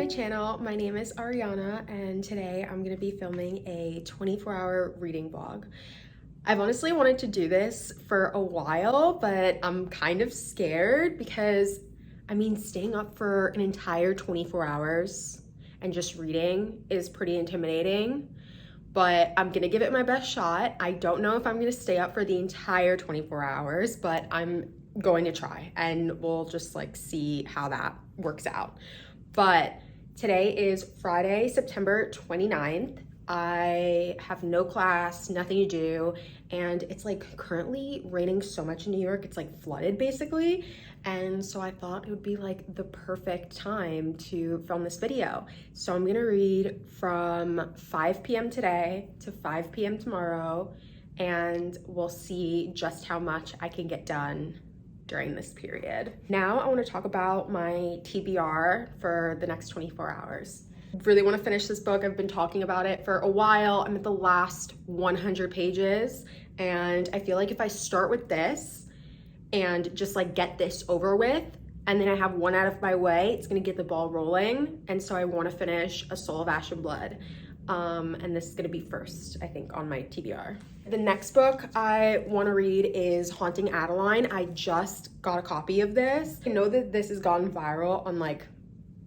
my channel. My name is Ariana and today I'm gonna be filming a 24-hour reading vlog. I've honestly wanted to do this for a while, but I'm kind of scared because, staying up for an entire 24 hours and just reading is pretty intimidating, but I'm gonna give it my best shot. I don't know if I'm gonna stay up for the entire 24 hours, but I'm going to try and we'll just see how that works out. But today is Friday, September 29th. I have no class, nothing to do, and it's currently raining so much in New York. It's flooded basically. And so I thought it would be the perfect time to film this video. So I'm gonna read from 5 p.m. today to 5 p.m. tomorrow, and we'll see just how much I can get done during this period. Now I want to talk about my TBR for the next 24 hours. Really want to finish this book. I've been talking about it for a while. I'm at the last 100 pages and I feel like if I start with this and just get this over with and then I have one out of my way, it's gonna get the ball rolling. And so I want to finish A Soul of Ash and Blood. And this is gonna be first, I think, on my TBR. The next book I want to read is Haunting Adeline. I just got a copy of this. I know that this has gone viral on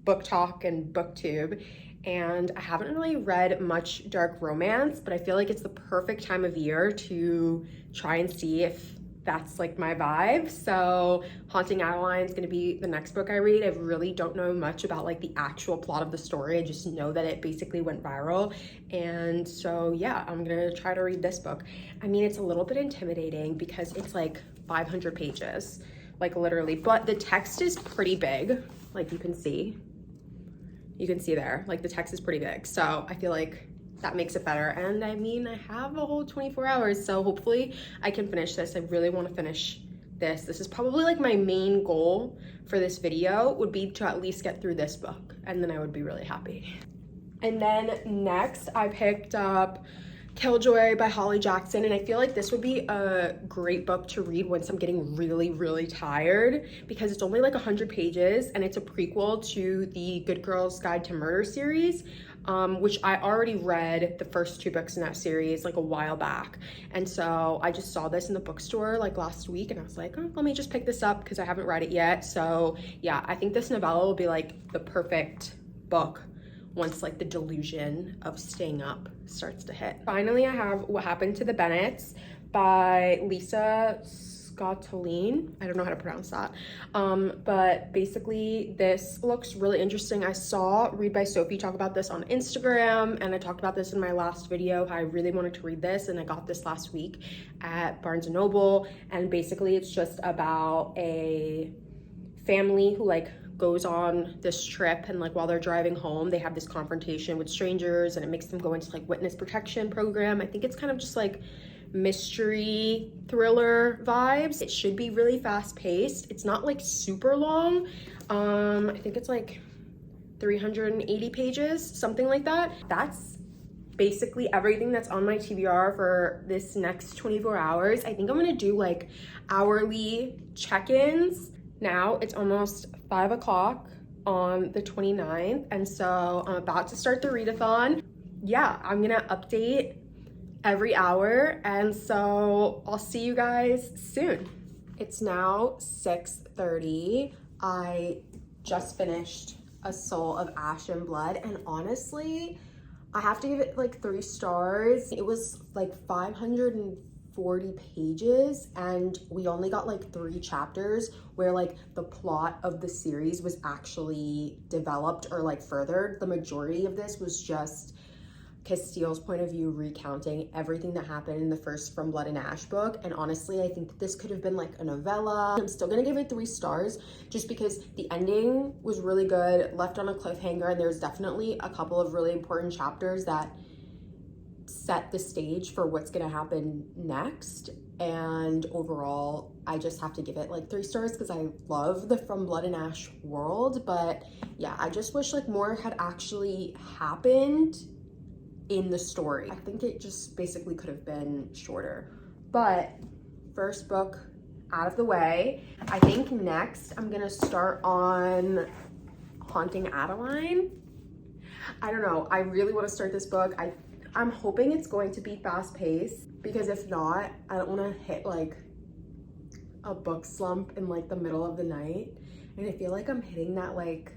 Book Talk and BookTube, and I haven't really read much dark romance, but I feel like it's the perfect time of year to try and see if that's my vibe. So Haunting Adeline is going to be the next book I read. I really don't know much about the actual plot of the story. I just know that it basically went viral. And so yeah, I'm going to try to read this book. It's a little bit intimidating because it's 500 pages, literally, but the text is pretty big. You can see there, the text is pretty big. So I feel that makes it better. And I have a whole 24 hours, so hopefully I can finish this. I really want to finish this. This is probably my main goal for this video would be to at least get through this book, and then I would be really happy. And then next I picked up Killjoy by Holly Jackson, and I feel this would be a great book to read once I'm getting really tired, because it's only 100 pages and it's a prequel to the Good Girls Guide to Murder series, which I already read the first 2 books in that series a while back. And so I just saw this in the bookstore last week and I was oh, let me just pick this up because I haven't read it yet. So yeah, I think this novella will be the perfect book once the delusion of staying up starts to hit. Finally, I have What Happened to the Bennets by Lisa Scottoline. I don't know how to pronounce that. But basically this looks really interesting. I saw Read by Sophie talk about this on Instagram, and I talked about this in my last video, how I really wanted to read this, and I got this last week at Barnes & Noble. And basically it's just about a family who goes on this trip, and while they're driving home they have this confrontation with strangers and it makes them go into witness protection program. I think it's kind of just mystery thriller vibes. It should be really fast paced. It's not super long. I think it's 380 pages, something like that. That's basically everything that's on my TBR for this next 24 hours. I think I'm gonna do hourly check-ins. Now it's almost 5 o'clock on the 29th, and so I'm about to start the readathon. Yeah, I'm gonna update every hour, and so I'll see you guys soon. It's now 6:30. I just finished A Soul of Ash and Blood, and honestly, I have to give it 3 stars. It was 540 pages and we only got 3 chapters where the plot of the series was actually developed or furthered. The majority of this was just Castile's point of view recounting everything that happened in the first From Blood and Ash book. And honestly, I think that this could have been a novella. I'm still gonna give it 3 stars just because the ending was really good, left on a cliffhanger, and there's definitely a couple of really important chapters that set the stage for what's gonna happen next. And overall, I just have to give it 3 stars because I love the From Blood and Ash world. But yeah, I just wish more had actually happened in the story. I think it just basically could have been shorter. But first book out of the way, I think next I'm gonna start on Haunting Adeline. I don't know. I really want to start this book. I'm hoping it's going to be fast paced, because if not, I don't want to hit like a book slump in like the middle of the night. And I feel like I'm hitting that like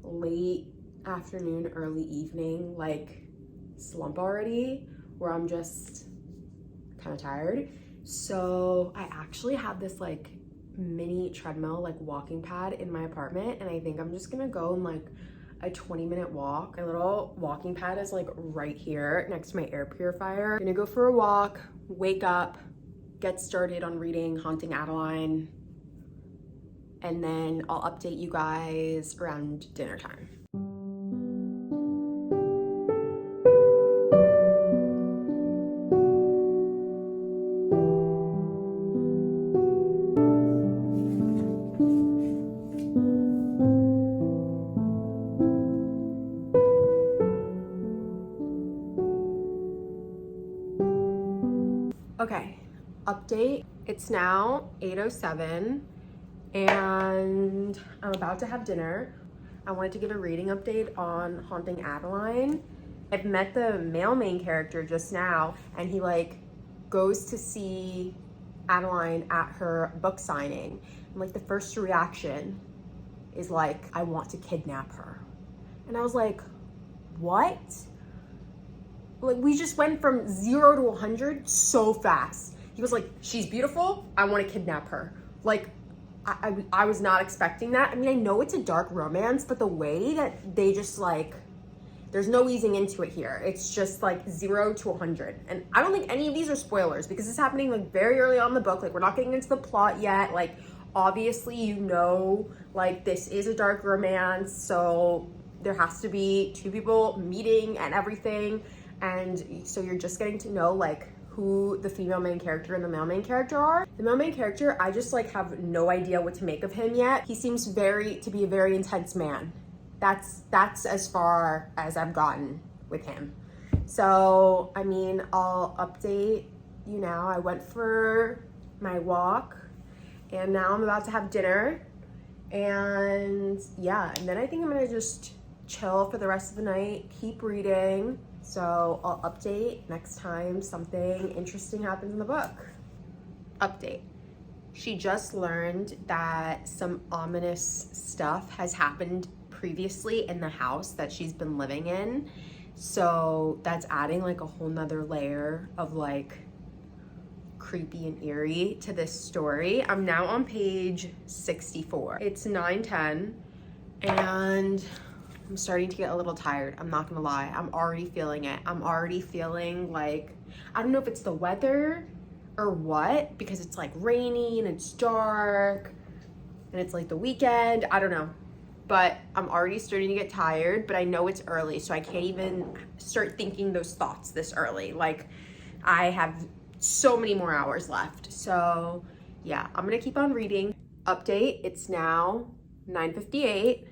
late afternoon, early evening like slump already, where I'm just kind of tired. So I actually have this like mini treadmill, like walking pad in my apartment, and I think I'm just gonna go on like a 20-minute walk. My little walking pad is like right here next to my air purifier. I'm gonna go for a walk, wake up, get started on reading Haunting Adeline, and then I'll update you guys around dinner time. Okay, update. It's now 8:07 and I'm about to have dinner. I wanted to give a reading update on Haunting Adeline. I've met the male main character just now, and he like goes to see Adeline at her book signing. And like the first reaction is like, I want to kidnap her. And I was like, what? Like, we just went from 0 to 100 so fast. He was like, she's beautiful, I want to kidnap her. Like, I was not expecting that. I mean, I know it's a dark romance, but the way that they just like, there's no easing into it here. It's just like 0 to 100. And I don't think any of these are spoilers, because it's happening like very early on in the book. Like, we're not getting into the plot yet. Like, obviously, you know, like this is a dark romance, so there has to be two people meeting and everything. And so you're just getting to know like who the female main character and the male main character are. The male main character, I just like have no idea what to make of him yet. He seems to be a very intense man. That's as far as I've gotten with him. So, I mean, I'll update you now. I went for my walk and now I'm about to have dinner. And yeah, and then I think I'm gonna just chill for the rest of the night, keep reading. So I'll update next time something interesting happens in the book. Update. She just learned that some ominous stuff has happened previously in the house that she's been living in. So that's adding like a whole nother layer of like creepy and eerie to this story. I'm now on page 64. It's 9:10 and I'm starting to get a little tired. I'm not gonna lie. I'm already feeling it. I'm already feeling like, I don't know if it's the weather or what, because it's like rainy and it's dark and it's like the weekend. I don't know. But I'm already starting to get tired, but I know it's early, so I can't even start thinking those thoughts this early. Like, I have so many more hours left. So yeah, I'm gonna keep on reading. Update, it's now 9:58.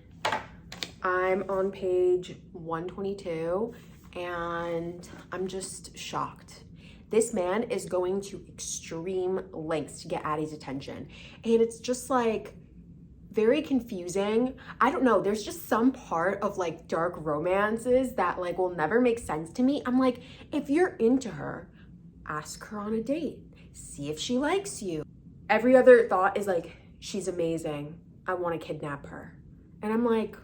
I'm on page 122 and I'm just shocked. This man is going to extreme lengths to get Addie's attention. And it's just like very confusing. I don't know, there's just some part of like dark romances that like will never make sense to me. I'm like, if you're into her, ask her on a date. See if she likes you. Every other thought is like, she's amazing, I want to kidnap her. And I'm like,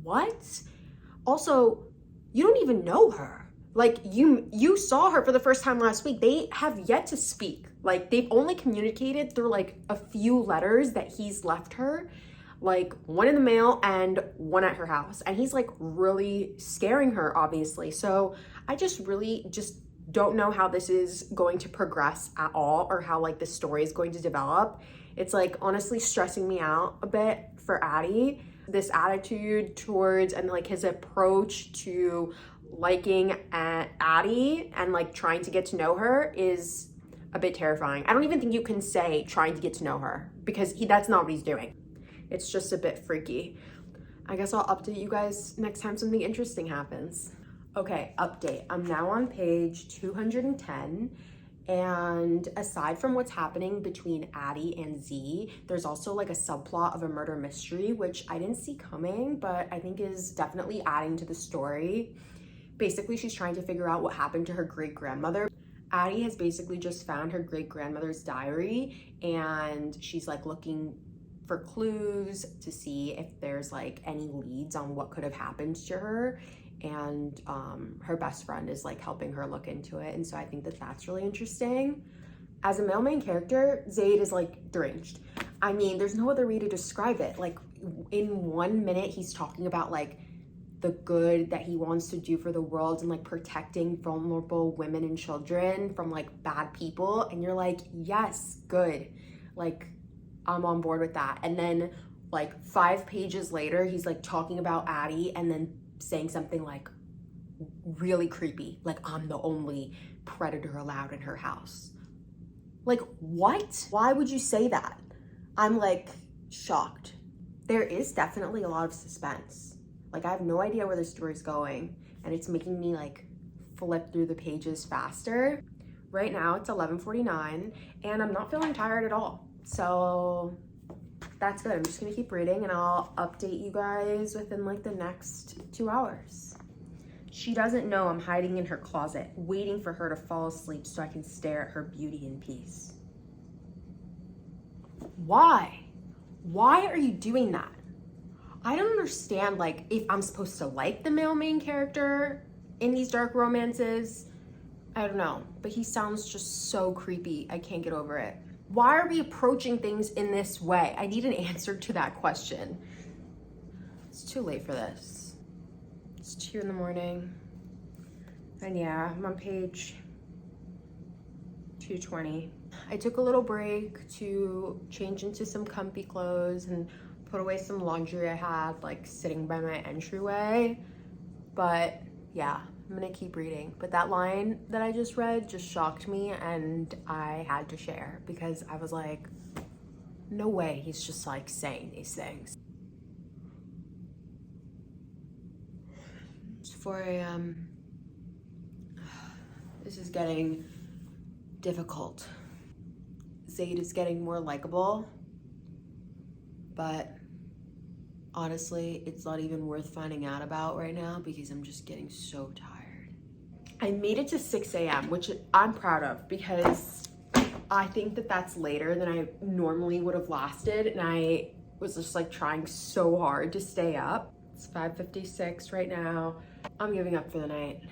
what? Also, you don't even know her. Like, you saw her for the first time last week. They have yet to speak. Like, they've only communicated through like a few letters that he's left her, like one in the mail and one at her house. And he's like really scaring her, obviously. So I just really just don't know how this is going to progress at all, or how like this story is going to develop. It's like honestly stressing me out a bit for Addie. This attitude towards and like his approach to liking Addie and like trying to get to know her is a bit terrifying. I don't even think you can say trying to get to know her, because that's not what he's doing. It's just a bit freaky. I guess I'll update you guys next time something interesting happens. Okay, update. I'm now on page 210 And aside from what's happening between Addie and Z, there's also like a subplot of a murder mystery, which I didn't see coming, but I think is definitely adding to the story. Basically, she's trying to figure out what happened to her great-grandmother. Addie has basically just found her great-grandmother's diary, and she's like looking for clues to see if there's like any leads on what could have happened to her. And her best friend is like helping her look into it, and so I think that that's really interesting. As a male main character, Zaid is like deranged. I mean, there's no other way to describe it. Like in 1 minute he's talking about like the good that he wants to do for the world and like protecting vulnerable women and children from like bad people, and you're like, yes, good, like I'm on board with that. And then like 5 pages later he's like talking about Addie and then saying something like really creepy, like I'm the only predator allowed in her house. Like, what? Why would you say that? I'm like shocked. There is definitely a lot of suspense. Like I have no idea where the story's going, and it's making me like flip through the pages faster. Right now it's 11:49 and I'm not feeling tired at all. So that's good. I'm just gonna keep reading and I'll update you guys within like the next 2 hours. She doesn't know I'm hiding in her closet, waiting for her to fall asleep so I can stare at her beauty in peace. Why? Why are you doing that? I don't understand, like, if I'm supposed to like the male main character in these dark romances. I don't know, but he sounds just so creepy. I can't get over it. Why are we approaching things in this way? I need an answer to that question. It's too late for this. It's 2 in the morning. And yeah, I'm on page 220. I took a little break to change into some comfy clothes and put away some laundry I had like sitting by my entryway. But yeah, I'm gonna keep reading. But that line that I just read just shocked me, and I had to share because I was like, no way he's just like saying these things. It's 4 a.m. This is getting difficult. Zaid is getting more likable, but honestly, it's not even worth finding out about right now because I'm just getting so tired. I made it to 6 a.m., which I'm proud of because I think that that's later than I normally would have lasted, and I was just like trying so hard to stay up. It's 5:56 right now. I'm giving up for the night.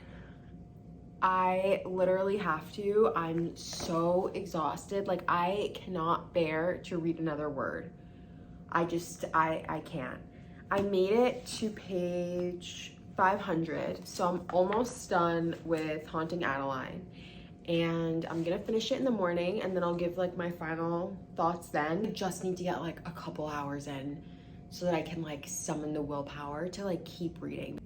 I literally have to. I'm so exhausted. Like I cannot bear to read another word. I can't. I made it to page 500, so I'm almost done with Haunting Adeline, and I'm gonna finish it in the morning, and then I'll give like my final thoughts then. I just need to get like a couple hours in so that I can like summon the willpower to like keep reading.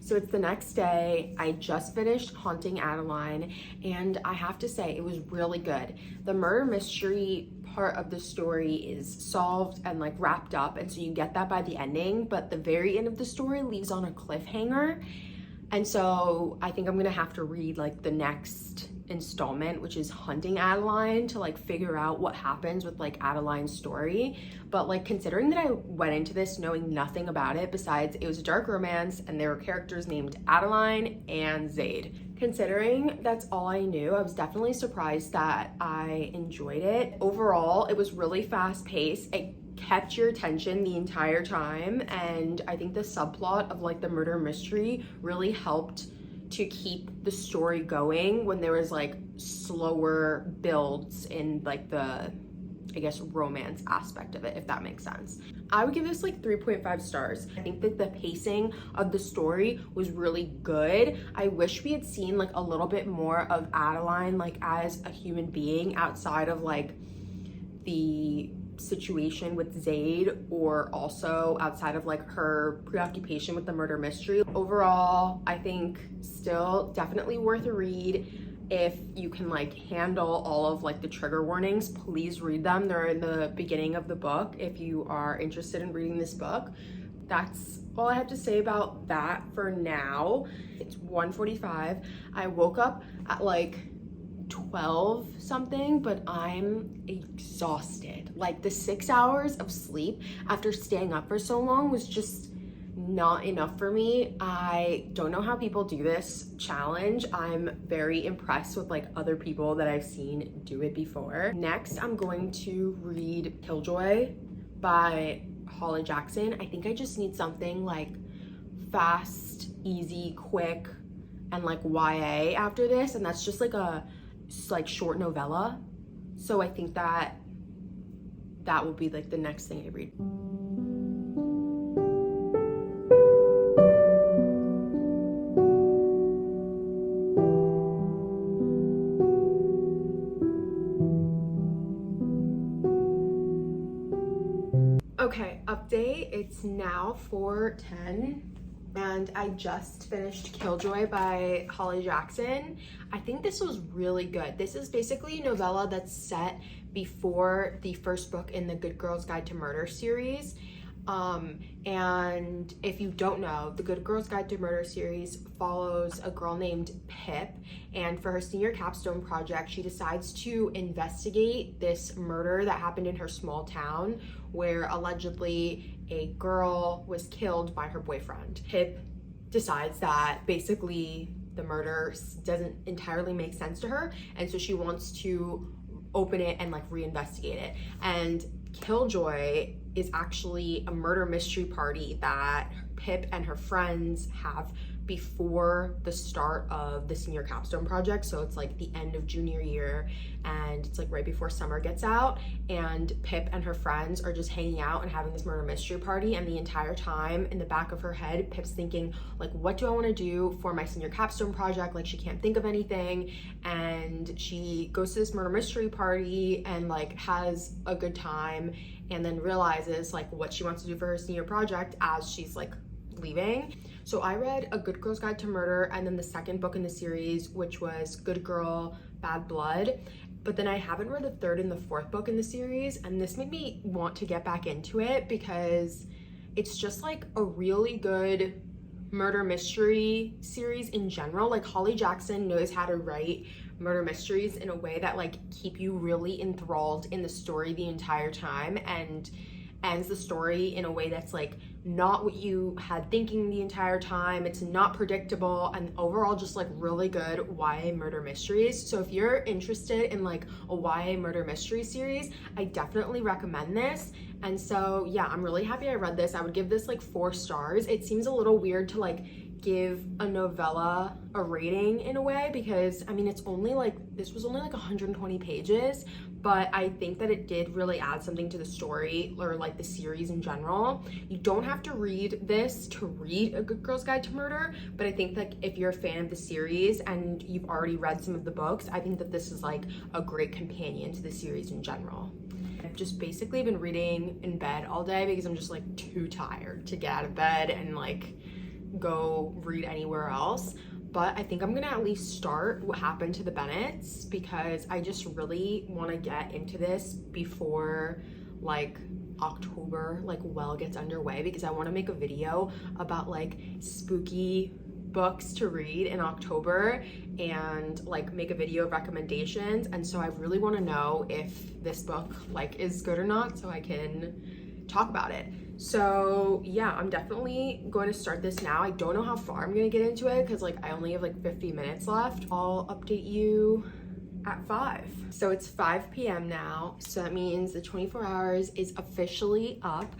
So it's the next day. I just finished Haunting Adeline, and I have to say it was really good. The murder mystery part of the story is solved and like wrapped up, and so you get that by the ending, but the very end of the story leaves on a cliffhanger. And so I think I'm gonna have to read like the next installment, which is Hunting Adeline, to like figure out what happens with like Adeline's story. But like considering that I went into this knowing nothing about it besides it was a dark romance and there were characters named Adeline and Zaid, considering that's all I knew, I was definitely surprised that I enjoyed it. Overall, it was really fast paced. It kept your attention the entire time, and I think the subplot of like the murder mystery really helped to keep the story going when there was like slower builds in like the I guess, romance aspect of it, if that makes sense. I would give this like 3.5 stars. I think that the pacing of the story was really good. I wish we had seen like a little bit more of Adeline like as a human being outside of like the situation with Zaid, or also outside of like her preoccupation with the murder mystery. Overall, I think still definitely worth a read. If you can like handle all of like the trigger warnings, please read them. They're in the beginning of the book if you are interested in reading this book. That's all I have to say about that for now. It's 1:45. I woke up at like 12 something, but I'm exhausted. Like the 6 hours of sleep after staying up for so long was just not enough for me. I don't know how people do this challenge. I'm very impressed with like other people that I've seen do it before. Next, I'm going to read Killjoy by Holly Jackson. I think I just need something like fast, easy, quick, and like YA after this, and that's just like a short novella. So I think that will be like the next thing I read. Okay, update. It's now 4:10 and I just finished Killjoy by Holly Jackson. I think this was really good. This is basically a novella that's set before the first book in the Good Girl's Guide to Murder series. And if you don't know, the Good Girl's Guide to Murder series follows a girl named Pip, and for her senior capstone project, she decides to investigate this murder that happened in her small town where allegedly a girl was killed by her boyfriend. Pip decides that basically the murder doesn't entirely make sense to her, and so she wants to open it and like reinvestigate it. And Killjoy is actually a murder mystery party that Pip and her friends have before the start of the senior capstone project. So it's like the end of junior year and it's like right before summer gets out, and Pip and her friends are just hanging out and having this murder mystery party, and the entire time in the back of her head, Pip's thinking like, what do I want to do for my senior capstone project? Like she can't think of anything, and she goes to this murder mystery party and like has a good time, and then realizes like what she wants to do for her senior project as she's like leaving. So I read A Good Girl's Guide to Murder and then the second book in the series, which was Good Girl, Bad Blood. But then I haven't read the third and the fourth book in the series, and this made me want to get back into it because it's just like a really good murder mystery series in general. Like Holly Jackson knows how to write murder mysteries in a way that like keep you really enthralled in the story the entire time, and ends the story in a way that's like not what you had thinking the entire time. It's not predictable, and overall just like really good YA murder mysteries. So if you're interested in like a YA murder mystery series, I definitely recommend this. And so yeah, I'm really happy I read this. I would give this like 4 stars. It seems a little weird to like give a novella a rating in a way because I mean this was only like 120 pages, but I think that it did really add something to the story or like the series in general. You don't have to read this to read A Good Girl's Guide to Murder, but I think that if you're a fan of the series and you've already read some of the books, I think that this is like a great companion to the series in general. I've just basically been reading in bed all day because I'm just like too tired to get out of bed and like go read anywhere else. But I think I'm gonna at least start What Happened to the Bennetts because I just really want to get into this before like October like well gets underway, because I want to make a video about like spooky books to read in October and like make a video of recommendations. And so I really want to know if this book like is good or not so I can talk about it. So yeah, I'm definitely going to start this now. I don't know how far I'm gonna get into it because like I only have like 50 minutes left. I'll update you at 5. So it's 5 p.m. now, so that means the 24 hours is officially up.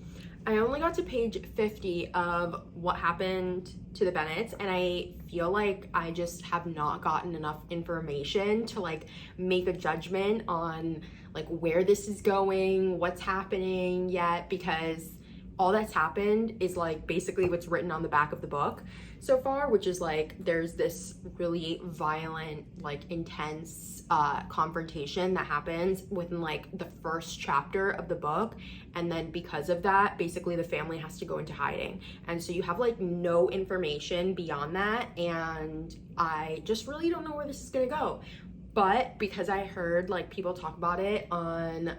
I only got to page 50 of What Happened to the Bennetts, and I feel like I just have not gotten enough information to like make a judgment on like where this is going, what's happening yet, because all that's happened is like basically what's written on the back of the book so far, which is like there's this really violent, like intense confrontation that happens within like the first chapter of the book, and then because of that basically the family has to go into hiding, and so you have like no information beyond that, and I just really don't know where this is gonna go. But because I heard like people talk about it on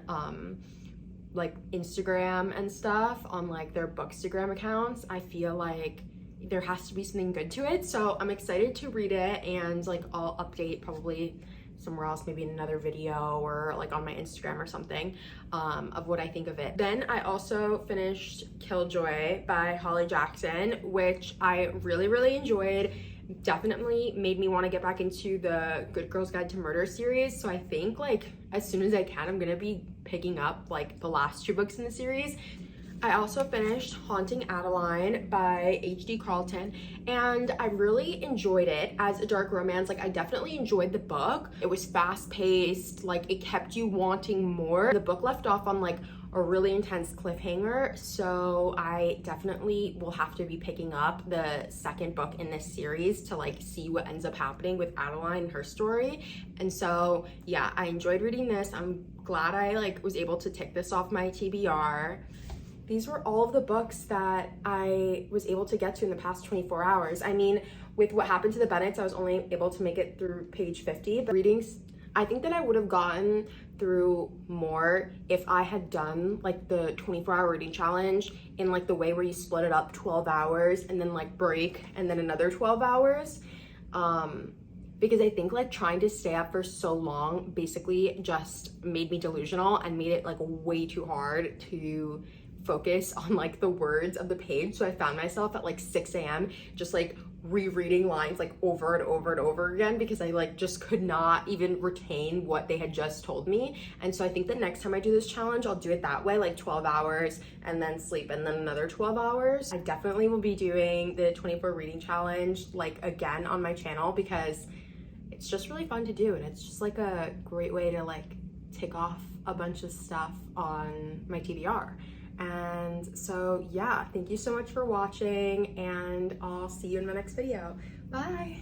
like Instagram and stuff, on like their Bookstagram accounts, I feel like there has to be something good to it. So I'm excited to read it, and like I'll update probably somewhere else, maybe in another video or like on my Instagram or something, of what I think of it. Then I also finished Killjoy by Holly Jackson, which I really enjoyed. Definitely made me want to get back into the Good Girls Guide to Murder series, so I think like as soon as I can I'm gonna be picking up like the last 2 books in the series. I also finished Haunting Adeline by H.D. Carlton, and I really enjoyed it as a dark romance. Like I definitely enjoyed the book. It was fast-paced, like it kept you wanting more. The book left off on like a really intense cliffhanger, so I definitely will have to be picking up the second book in this series to like see what ends up happening with Adeline and her story. And so yeah, I enjoyed reading this. I'm glad I like was able to tick this off my TBR. These were all of the books that I was able to get to in the past 24 hours. I mean, with what happened to the Bennetts, I was only able to make it through page 50, but readings, I think that I would have gotten through more if I had done like the 24-hour reading challenge in like the way where you split it up 12 hours and then like break and then another 12 hours. Because I think like trying to stay up for so long basically just made me delusional and made it like way too hard to focus on like the words of the page. So I found myself at like 6 a.m. just like rereading lines like over and over and over again, because I like just could not even retain what they had just told me. And so I think the next time I do this challenge, I'll do it that way, like 12 hours and then sleep and then another 12 hours. I definitely will be doing the 24 reading challenge like again on my channel, because it's just really fun to do, and it's just like a great way to like tick off a bunch of stuff on my TBR. And so yeah, thank you so much for watching, and I'll see you in my next video. Bye.